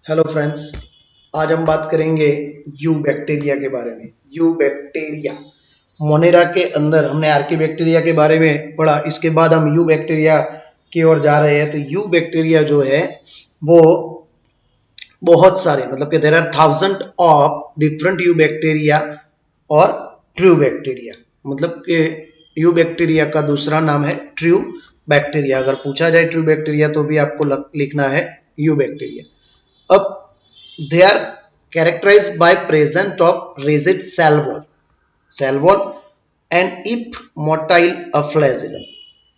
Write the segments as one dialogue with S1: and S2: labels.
S1: Hello friends. आज हम बात करेंगे यू बैक्टीरिया के बारे में। यू बैक्टीरिया मोनेरा के अंदर हमने आर्की बैक्टीरिया के बारे में पढ़ा, इसके बाद हम यू बैक्टीरिया की ओर जा रहे हैं। तो यू बैक्टीरिया जो है वो बहुत सारे, मतलब कि there are thousand of different eubacteria और ट्रू बैक्टीरिया। मतलब कि यू बैक्टीरिया का दूसरा नाम है ट्रू बैक्टीरिया। अगर पूछा जाए ट्रू बैक्टीरिया तो भी आपको लिखना है यू बैक्टीरिया। अब they are characterized by presence of rigid cell wall and if motile a flagellum।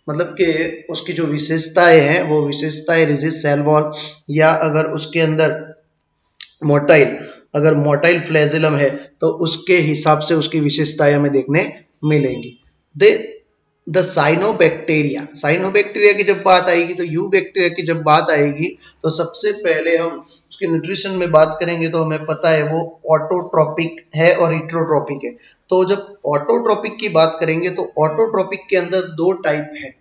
S1: मतलब कि उसकी जो विशेषताएं हैं वो विशेषताएं रिजिड सेल वॉल या अगर उसके अंदर मोटाइल अगर मोटाइल फ्लैजिलम है तो उसके हिसाब से उसकी विशेषताएं हमें देखने मिलेंगी। दे द साइनोबैक्टीरिया की जब बात आएगी तो यू बैक्टीरिया की जब बात आएगी तो सबसे पहले हम उसके न्यूट्रिशन में बात करेंगे तो हमें पता है वो ऑटोट्रोपिक है और हिट्रोट्रोपिक है। तो जब ऑटोट्रोपिक की बात करेंगे तो ऑटोट्रोपिक के अंदर दो टाइप है।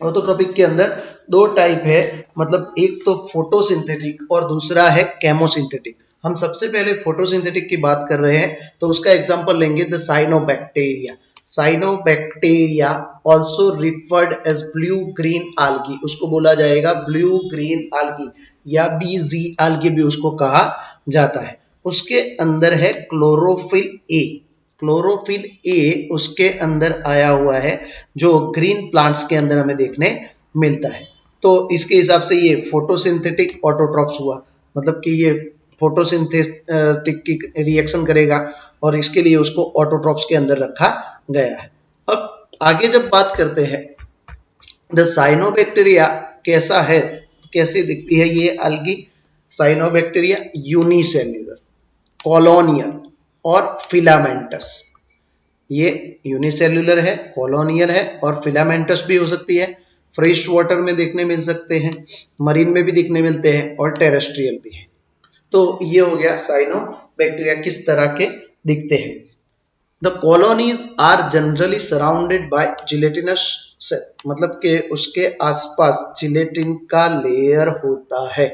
S1: ऑटोट्रोपिक के अंदर दो टाइप है, मतलब एक तो फोटोसिंथेटिक और दूसरा है केमोसिंथेटिक। हम सबसे पहले फोटोसिंथेटिक की बात कर रहे हैं तो उसका एग्जांपल लेंगे the cyanobacteria. Cyanobacteria also referred as blue green algae, उसको बोला जाएगा ब्लू ग्रीन आल्गी या बीजी आल्गी भी उसको कहा जाता है। उसके अंदर है क्लोरोफिल ए। क्लोरोफिल ए उसके अंदर आया हुआ है जो ग्रीन प्लांट्स के अंदर हमें देखने मिलता है। तो इसके हिसाब से ये फोटोसिंथेटिक ऑटोट्रॉप्स हुआ, मतलब कि ये फोटोसिंथेटिक की रिएक्शन करेगा और इसके लिए उसको ऑटोट्रॉप्स के अंदर रखा गया है। अब आगे जब बात करते हैं द साइनोबैक्टीरिया कैसा है, कैसे दिखती है ये अलगी। साइनोबैक्टीरिया यूनिसेल्युलर, कॉलोनियल और फिलामेंटस। ये यूनिसेल्युलर है, कॉलोनियल है और फिलामेंटस भी हो सकती है। फ्रेश वाटर में देखने मिल सकते हैं, मरीन में भी दिखने मिलते हैं और टेरेस्ट्रियल भी है। तो ये हो गया साइनोबैक्टीरिया किस तरह के दिखते हैं। The colonies are generally surrounded by gelatinous cell, मतलब कि उसके आसपास जिलेटिन का लेयर होता है।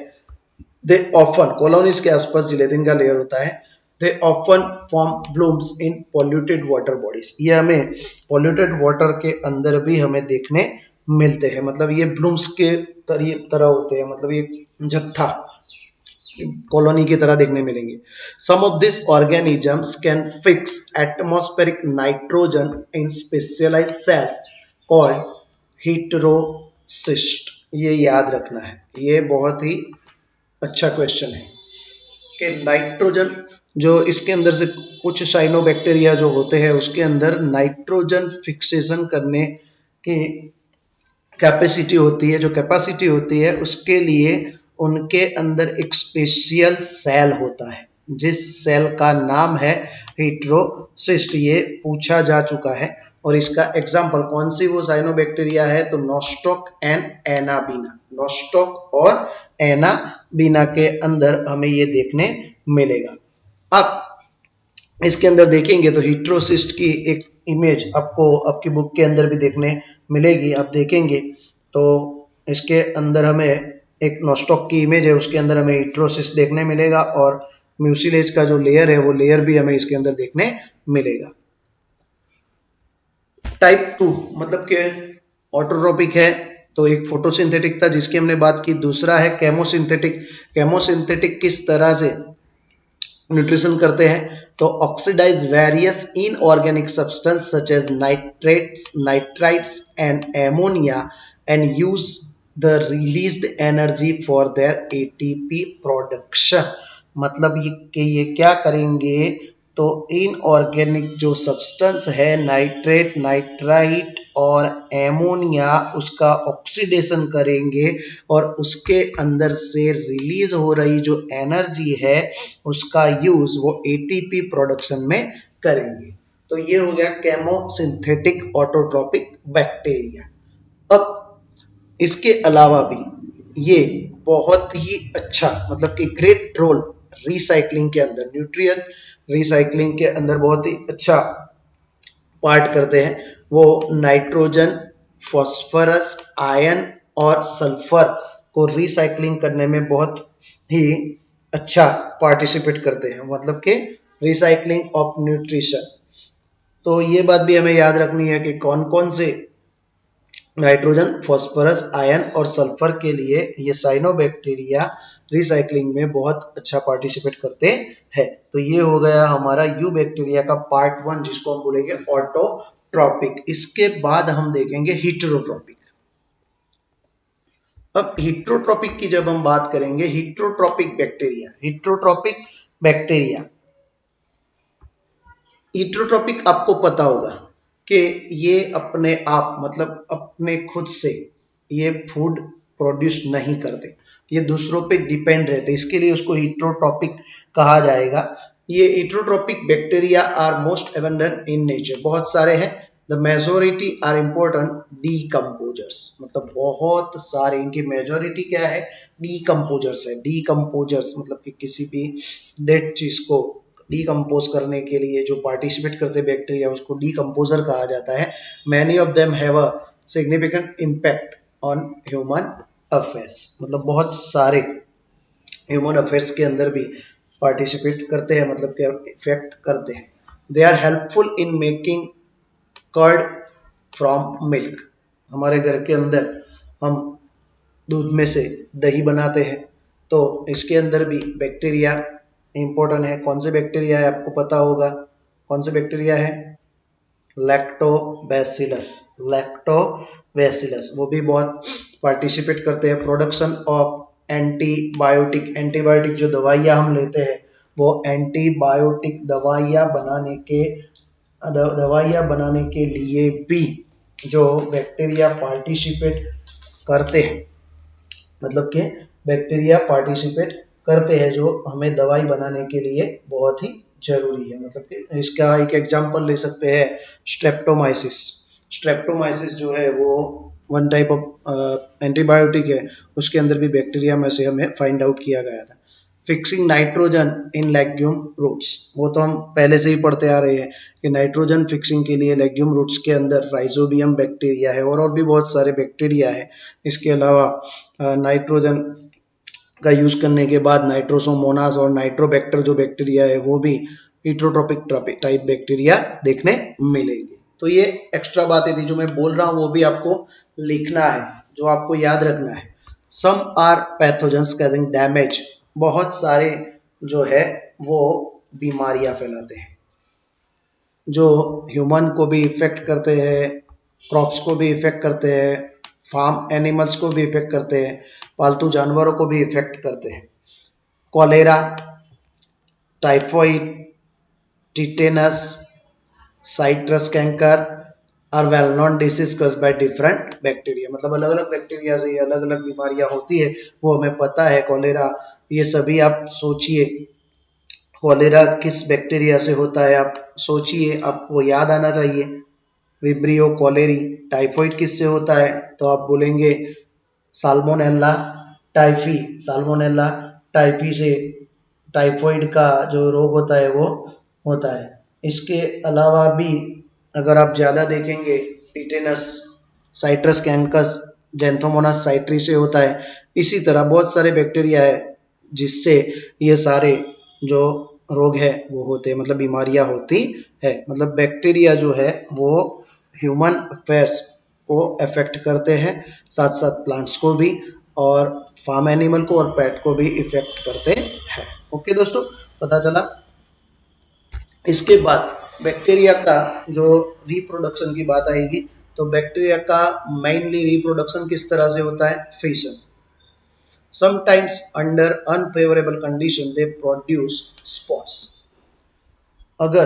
S1: दे ऑफन, कॉलोनीज के आसपास जिलेटिन का लेयर होता है। They often form blooms in polluted water bodies, ये हमें पॉल्यूटेड वाटर के अंदर भी हमें देखने मिलते हैं। मतलब ये ब्लूम्स के तरह होते हैं, मतलब ये जत्था कॉलोनी की तरह देखने मिलेंगे। Some of this organisms can fix atmospheric nitrogen in specialised cells called heterocyst. ये याद रखना है, ये बहुत ही अच्छा क्वेश्चन है कि नाइट्रोजन जो इसके अंदर से कुछ साइनोबैक्टीरिया जो होते हैं उसके अंदर नाइट्रोजन फिक्सेशन करने की कैपेसिटी होती है। जो कैपेसिटी होती है उसके लिए उनके अंदर एक स्पेशल सेल होता है जिस सेल का नाम है हेटेरोसिस्ट। ये पूछा जा चुका है और इसका एग्जाम्पल कौन सी वो साइनोबैक्टीरिया है तो नोस्टॉक एंड एनाबीना। नोस्टॉक और एनाबीना के अंदर हमें ये देखने मिलेगा। अब इसके अंदर देखेंगे तो हेटेरोसिस्ट की एक इमेज आपको आपकी बुक के अंदर भी देखने मिलेगी। आप देखेंगे तो इसके अंदर हमें एक नोस्टॉक की इमेज है, उसके अंदर हमें हेटेरोसिस्ट देखने मिलेगा और म्यूसिलेज का जो लेयर है वो लेयर भी हमें इसके अंदर देखने मिलेगा। टाइप 2 मतलब कि ऑटोट्रोपिक है तो एक फोटोसिंथेटिक था जिसकी हमने बात की। दूसरा है केमोसिंथेटिक। केमोसिंथेटिक किस तरह से न्यूट्रिशन करते हैं तो oxidise various inorganic substance such as nitrates, nitrites and ammonia and use the released energy for their ATP production. मतलब ये क्या करेंगे तो इनऑर्गेनिक जो सब्सटेंस है नाइट्रेट, नाइट्राइट और एमोनिया उसका ऑक्सीडेशन करेंगे और उसके अंदर से रिलीज हो रही जो एनर्जी है उसका यूज वो एटीपी प्रोडक्शन में करेंगे। तो ये हो गया केमोसिंथेटिक ऑटोट्रोपिक बैक्टीरिया। अब इसके अलावा भी ये बहुत ही अच्छा, मतलब कि ग्रेट रोल रिसाइकलिंग के अंदर, न्यूट्रिएंट रिसाइकलिंग के अंदर बहुत ही अच्छा पार्ट करते हैं। वो नाइट्रोजन, फॉस्फोरस, आयरन और सल्फर को रिसाइकलिंग करने में बहुत ही अच्छा पार्टिसिपेट करते हैं, मतलब कि रिसाइकलिंग ऑफ न्यूट्रिशन। तो ये बात भी हमें याद रखनी है कि कौन कौन से नाइट्रोजन, फास्फोरस, आयरन और सल्फर के लिए ये साइनोबैक्टीरिया रिसाइकलिंग में बहुत अच्छा पार्टिसिपेट करते हैं। तो ये हो गया हमारा यू बैक्टीरिया का पार्ट 1, जिसको हम बोलेंगे ऑटोट्रॉपिक। इसके बाद हम देखेंगे हीटेरोट्रॉपिक। अब हीटेरोट्रॉपिक की जब हम बात करेंगे, हीटेरोट्रॉपिक आपको पता होगा कि ये अपने आप, मतलब अपने खुद से ये फूड प्रोड्यूस नहीं करते, ये दूसरों पे डिपेंड रहते, इसके लिए उसको हीटेरोट्रॉपिक कहा जाएगा। ये heterotrophic bacteria are most abundant in nature, बहुत सारे हैं। The majority are important decomposers, मतलब बहुत सारे, इनकी मेजोरिटी क्या है, डीकम्पोजर्स है। डीकम्पोजर्स मतलब कि किसी भी डेड चीज को डीकम्पोज करने के लिए जो पार्टिसिपेट करते बैक्टीरिया, उसको डीकम्पोजर कहा जाता है। Many of them have a significant impact on human affairs, मतलब बहुत सारे ह्यूमन अफेयर्स के अंदर भी पार्टिसिपेट करते हैं, मतलब कि इफेक्ट करते हैं। They are helpful in making curd from milk, हमारे घर के अंदर हम दूध में से दही बनाते हैं, तो इसके अंदर भी बैक्टीरिया इंपॉर्टेंट है। कौन से बैक्टीरिया है आपको पता होगा, कौन से बैक्टीरिया है, लैक्टोबैसिलस, लैक्टोबैसिलस वो भी बहुत पार्टिसिपेट करते हैं। प्रोडक्शन ऑफ एंटीबायोटिक, एंटीबायोटिक जो दवाइयाँ हम लेते हैं, वो एंटीबायोटिक दवाइयाँ बनाने के लिए भी जो बैक्टीरिया पार्टिसिपेट करते हैं, मतलब कि बैक्टीरिया पार्टिसिपेट करते हैं जो हमें दवाई बनाने के लिए बहुत ही जरूरी है। मतलब कि इसका एक एग्जांपल ले सकते हैं, स्ट्रेप्टोमाइसिस। स्ट्रेप्टोमाइसिस जो है वो वन टाइप ऑफ एंटीबायोटिक है, उसके अंदर भी बैक्टीरिया में से हमें फाइंड आउट किया गया था। Fixing nitrogen in legume roots, वो तो हम पहले से ही पढ़ते आ रहे हैं कि नाइट्रोजन फिक्सिंग के लिए लेग्यूम रूट्स के अंदर राइजोबियम बैक्टीरिया है, और भी बहुत सारे बैक्टीरिया है। इसके अलावा नाइट्रोजन का यूज करने के बाद नाइट्रोसोमोनास और नाइट्रोबैक्टर जो बैक्टीरिया है, वो भी हीटेरोट्रॉपिक टाइप बैक्टीरिया देखने मिलेंगे। तो ये एक्स्ट्रा बातें थी जो मैं बोल रहा हूँ, वो भी आपको लिखना है, जो आपको याद रखना है। सम आर पैथोजेंस कैजिंग डैमेज, बहुत सारे जो है वो बीमारियां फैलाते हैं, जो ह्यूमन को भी इफेक्ट करते हैं, क्रॉप्स को भी इफेक्ट करते हैं, फार्म एनिमल्स को भी इफेक्ट करते हैं, पालतू जानवरों को भी इफेक्ट करते हैं। Cholera, typhoid, tetanus, citrus canker are well known diseases caused by different bacteria, मतलब अलग अलग बैक्टीरिया से अलग अलग बीमारियां होती है, वो हमें पता है। कॉलेरा, ये सभी आप सोचिए कॉलेरा किस बैक्टीरिया से होता है, आप सोचिए, आपको याद आना चाहिए। Vibrio cholerae. टाइफॉइड किससे होता है, तो आप बोलेंगे साल्मोनेला टाइफी, साल्मोनेला टाइफी से टाइफॉइड का जो रोग होता है वो होता है। इसके अलावा भी अगर आप ज़्यादा देखेंगे, टिटेनस, साइट्रस कैंकस, जेंथोमोनास साइट्री से होता है। इसी तरह बहुत सारे बैक्टीरिया है जिससे ये सारे जो रोग है वो होते हैं, मतलब बीमारियां होती है। मतलब बैक्टीरिया जो है वो ह्यूमन अफेयर्स को अफेक्ट करते हैं, साथ साथ प्लांट्स को भी, और फार्म एनिमल को और पेट को भी इफेक्ट करते हैं। ओके दोस्तों, पता चला। इसके बाद बैक्टीरिया का जो रिप्रोडक्शन की बात आएगी, तो बैक्टीरिया का मेनली रिप्रोडक्शन किस तरह से होता है, fission. Sometimes under unfavorable condition they produce spores. अगर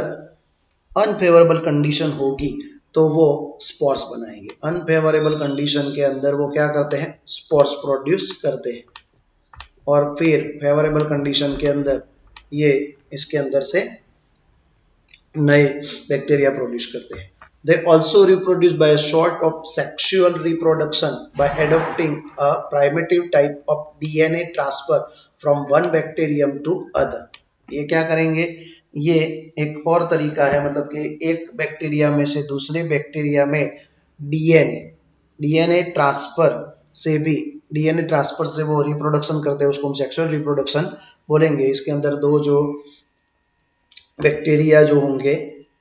S1: अनफेवरेबल कंडीशन होगी तो वो स्पोर्स बनाएंगे। अनफेवरेबल कंडीशन के अंदर वो क्या करते हैं, स्पोर्स प्रोड्यूस करते हैं, और फिर फेवरेबल कंडीशन के अंदर ये इसके अंदर से नए बैक्टीरिया प्रोड्यूस करते हैं। They also reproduce by a sort of sexual reproduction by adopting a primitive type of DNA transfer from one bacterium to other. ये क्या करेंगे, ये एक और तरीका है, मतलब कि एक बैक्टीरिया में से दूसरे बैक्टीरिया में डीएनए ट्रांसफर से भी डीएनए ट्रांसफर से वो रिप्रोडक्शन करते हैं, उसको हम सेक्सुअल रिप्रोडक्शन बोलेंगे। इसके अंदर दो जो बैक्टीरिया जो होंगे,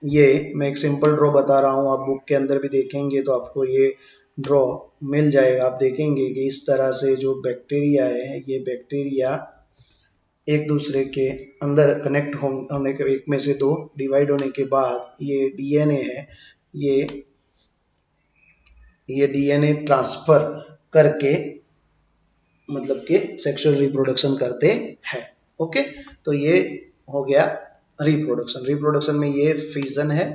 S1: ये मैं एक सिंपल ड्रॉ बता रहा हूँ, आप बुक के अंदर भी देखेंगे तो आपको ये ड्रॉ मिल जाएगा। आप देखेंगे कि इस तरह से जो बैक्टीरिया है, ये बैक्टीरिया एक दूसरे के अंदर कनेक्ट होने के, एक में से दो डिवाइड होने के बाद ये डीएनए है, ये डीएनए ट्रांसफर करके मतलब कि सेक्सुअल रिप्रोडक्शन करते हैं। ओके, तो ये हो गया रिप्रोडक्शन। रिप्रोडक्शन में ये फिजन है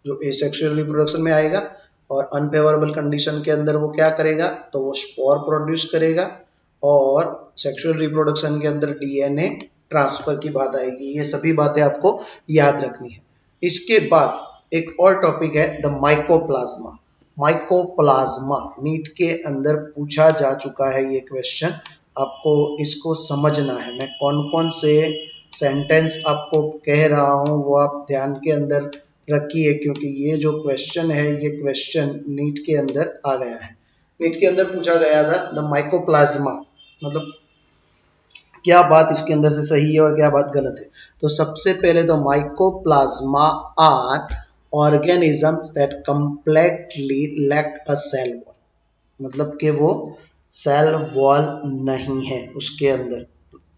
S1: जो एसेक्सुअल रिप्रोडक्शन में आएगा, और अनफेवरेबल कंडीशन के अंदर वो क्या करेगा, तो वो स्पोर प्रोड्यूस करेगा, और सेक्सुअल रिप्रोडक्शन के अंदर डीएनए ट्रांसफर की बात आएगी। ये सभी बातें आपको याद रखनी है। इसके बाद एक और टॉपिक है द माइकोप्लाज्मा। माइकोप्लाज्मा नीट के अंदर पूछा जा चुका है ये क्वेश्चन, आपको इसको समझना है। मैं कौन कौन से सेंटेंस आपको कह रहा हूँ वो आप ध्यान के अंदर रखिए, क्योंकि ये जो क्वेश्चन है ये क्वेश्चन नीट के अंदर आ गया है। नीट के अंदर पूछा गया था द माइकोप्लाज्मा, मतलब क्या बात इसके अंदर से सही है और क्या बात गलत है। तो सबसे पहले तो mycoplasma are organisms that completely lack a cell wall, मतलब कि वो सेल वॉल नहीं है, उसके अंदर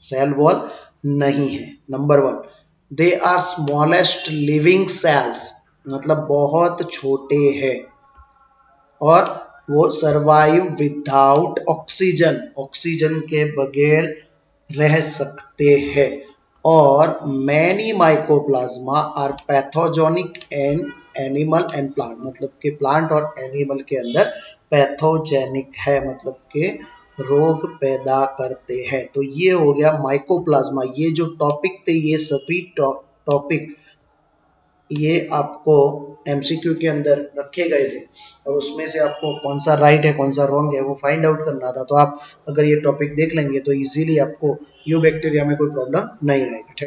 S1: सेल वॉल नहीं है। Number one, they are smallest living cells, मतलब बहुत छोटे हैं, और वो सर्वाइव विदाउट ऑक्सीजन, ऑक्सीजन के बगैर रह सकते हैं। और many mycoplasma are pathogenic in animal and plant, मतलब कि प्लांट और एनिमल के अंदर पैथोजेनिक है, मतलब कि रोग पैदा करते हैं। तो ये हो गया माइकोप्लाज्मा। ये जो टॉपिक थे ये सभी टॉपिक ये आपको एमसीक्यू के अंदर रखे गए थे, और उसमें से आपको कौन सा राइट है कौन सा रॉन्ग है वो फाइंड आउट करना था। तो आप अगर ये टॉपिक देख लेंगे तो इजीली आपको यू बैक्टीरिया में कोई प्रॉब्लम नहीं आएगी।